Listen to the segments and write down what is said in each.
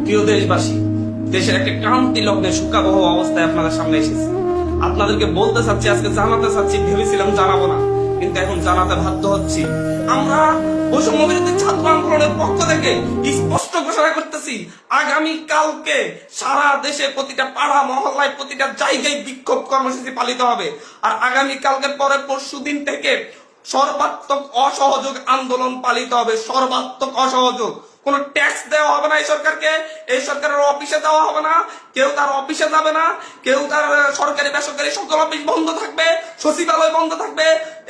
প্রিয় দেশবাসী, দেশের একটা ক্রান্তি লগ্নে শোকাবহ অবস্থায় আপনাদের সামনে এসেছি। আপনাদেরকে বলতে চাচ্ছি, আজকে জানাতে চাচ্ছি, ভেবেছিলাম জানাবো না, কিন্তু এখন জানাতে বাধ্য হচ্ছি। আমরা বৈষম্য বিরোধী ছাত্র আন্দোলনের পক্ষ থেকে স্পষ্ট ঘোষণা করতেছি, আগামী কালকে সারা দেশে প্রতিটা পাড়া মহল্লায় প্রতিটা জায়গায় বিক্ষোভ কর্মসূচি পালিত হবে। আর আগামী কালকে পরে পরশুদিন থেকে সর্বাত্মক অসহযোগ আন্দোলন পালিত হবে। সর্বাত্মক অসহযোগ, কোনো ট্যাক্স দেওয়া হবে না এই সরকারকে, এই সরকারের অফিসে দেওয়া হবে না, কেউ তার অফিসে যাবে না, কেউ তার সরকারি বেসরকারি সকল অফিস বন্ধ থাকবে, সচিবালয় বন্ধ থাকবে,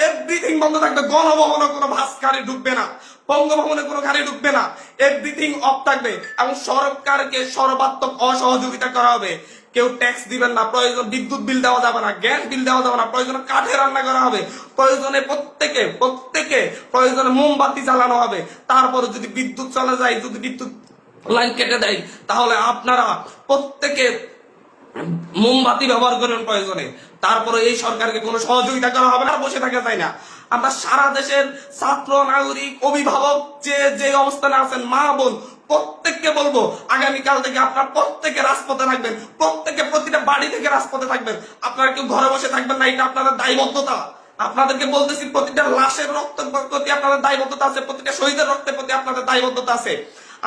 এভরিথিং বন্ধ থাকবে। গণভবনে কোনো বাস গাড়ি ঢুকবে না, বঙ্গভবনে কোনো গাড়ি ঢুকবে না, এভরিথিং অফ থাকবে এবং সরকারকে সর্বাত্মক অসহযোগিতা করা হবে। কেউ ট্যাক্স দিবেন না, প্রয়োজন বিদ্যুৎ বিল দেওয়া যাবে না, গ্যাস বিল দেওয়া যাবে না, প্রয়োজনে কাঠে রান্না করা হবে, প্রয়োজনে প্রত্যেকে প্রয়োজনে মোমবাতি জ্বালানো হবে। তারপরে যদি বিদ্যুৎ চলে যায়, যদি বিদ্যুৎ লাইন কেটে দেয়, তাহলে আপনারা প্রত্যেকে মোমবাতি ব্যবহার করেন প্রয়োজনে। তারপরে এই সরকারকে কোনো সহযোগিতা করা হবে না, বসে থাকা যায় না। আমরা সারা দেশের ছাত্র, নাগরিক, অভিভাবক যে অবস্থানে আছেন, মা বোন, প্রত্যেককে বলবো আগামীকাল থেকে আপনারা প্রত্যেকে রাজপথে থাকবেন, প্রত্যেকে প্রতিটা বাড়ি থেকে রাজপথে থাকবেন। আপনারা কেউ ঘরে বসে থাকবেন না, এটা আপনাদের দায়বদ্ধতা। আপনাদেরকে বলতেছি, প্রতিটা লাশের রক্তের প্রতি আপনাদের দায়বদ্ধতা আছে, প্রতিটা শহীদের রক্তের প্রতি আপনাদের দায়বদ্ধতা আছে।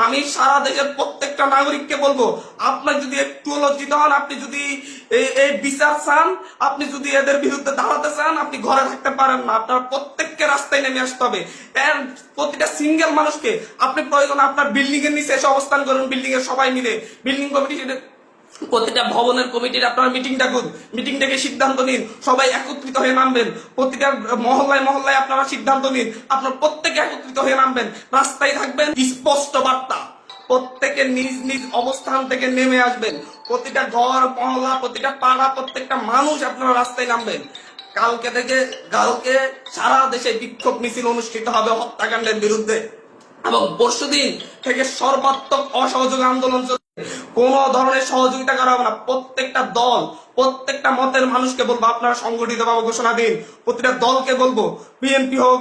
আমি সারা দেশের প্রত্যেকটা নাগরিককে বলবো, আপনার যদি একটু লজ্জিত হন, আপনি যদি এই বিচার চান, আপনি যদি এদের বিরুদ্ধে দাঁড়াতে চান, আপনি ঘরে থাকতে পারেন না, আপনার প্রত্যেককে রাস্তায় নেমে আসতে হবে। প্রতিটা সিঙ্গেল মানুষকে আপনি প্রয়োজন আপনার বিল্ডিং এর নিচে এসে অবস্থান করুন, বিল্ডিং এর সবাই মিলে, বিল্ডিং কমিটি, প্রতিটা ভবনের কমিটির আপনারা মিটিং ডাকুন, মিটিং ডেকে সিদ্ধান্ত নিন, সবাই একত্রিত হয়ে নামবেন। প্রতিটা মহল্লায় আপনারা সিদ্ধান্ত নিন, আপনারা প্রত্যেকে একত্রিত হয়ে নামবেন, রাস্তায় থাকবেন। স্পষ্ট বার্তা, প্রত্যেকে নিজ নিজ অবস্থান থেকে নেমে আসবেন। প্রতিটা ঘর মহল্লা, প্রতিটা পাড়া, প্রত্যেকটা মানুষ আপনারা রাস্তায় নামবেন। কালকে সারা দেশে বিক্ষোভ মিছিল অনুষ্ঠিত হবে হত্যাকাণ্ডের বিরুদ্ধে এবং পরশুদিন থেকে সর্বাত্মক অসহযোগ আন্দোলন চলবে। কোন ধরনের সহযোগিতা করা হবে না। প্রত্যেকটা দল, প্রত্যেকটা মতের মানুষকে বলবো আপনারা সংগঠিত ভাবে ঘোষণা দিন। প্রতিটা দলকে বলবো, বিএনপি হোক,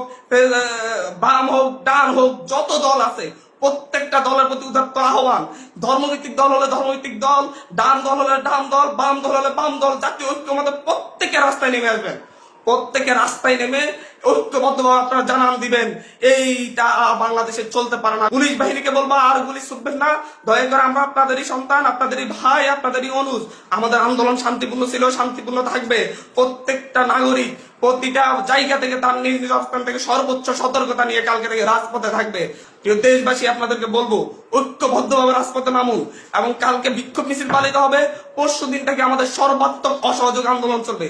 বাম হোক, ডান হোক, যত দল আছে প্রত্যেকটা দলের প্রতি উদাত্ত আহ্বান। ধর্মভিত্তিক দল হলে ধর্মভিত্তিক দল, ডান দল হলে ডান দল, বাম দল হলে বাম দল, জাতীয় ঐক্যমতে প্রত্যেকে রাস্তায় নেমে আসবেন। প্রত্যেকে রাস্তায় নেমে ঐক্যবদ্ধভাবে আপনারা জানান দিবেন, এইটা বাংলাদেশে চলতে পারে না। পুলিশ বাহিনীকে বলবো আর গুলি ছুটবেন না, দয়া করে আমরা আপনাদেরই সন্তান, আপনাদেরই ভাই, আপনাদেরই অনুজ। আমাদের আন্দোলন শান্তিপূর্ণ ছিল, শান্তিপূর্ণ থাকবে। প্রত্যেকটা নাগরিক প্রতিটা জায়গা থেকে তার নিজ নিজ অবস্থান থেকে সর্বোচ্চ সতর্কতা নিয়ে কালকে থেকে রাজপথে থাকবে। প্রিয় দেশবাসী, আপনাদেরকে বলবো ঐক্যবদ্ধভাবে রাজপথে নামুন এবং কালকে বিক্ষোভ মিছিল পালিত হবে। পরশু দিন থেকে আমাদের সর্বাত্মক অসহযোগ আন্দোলন চলবে।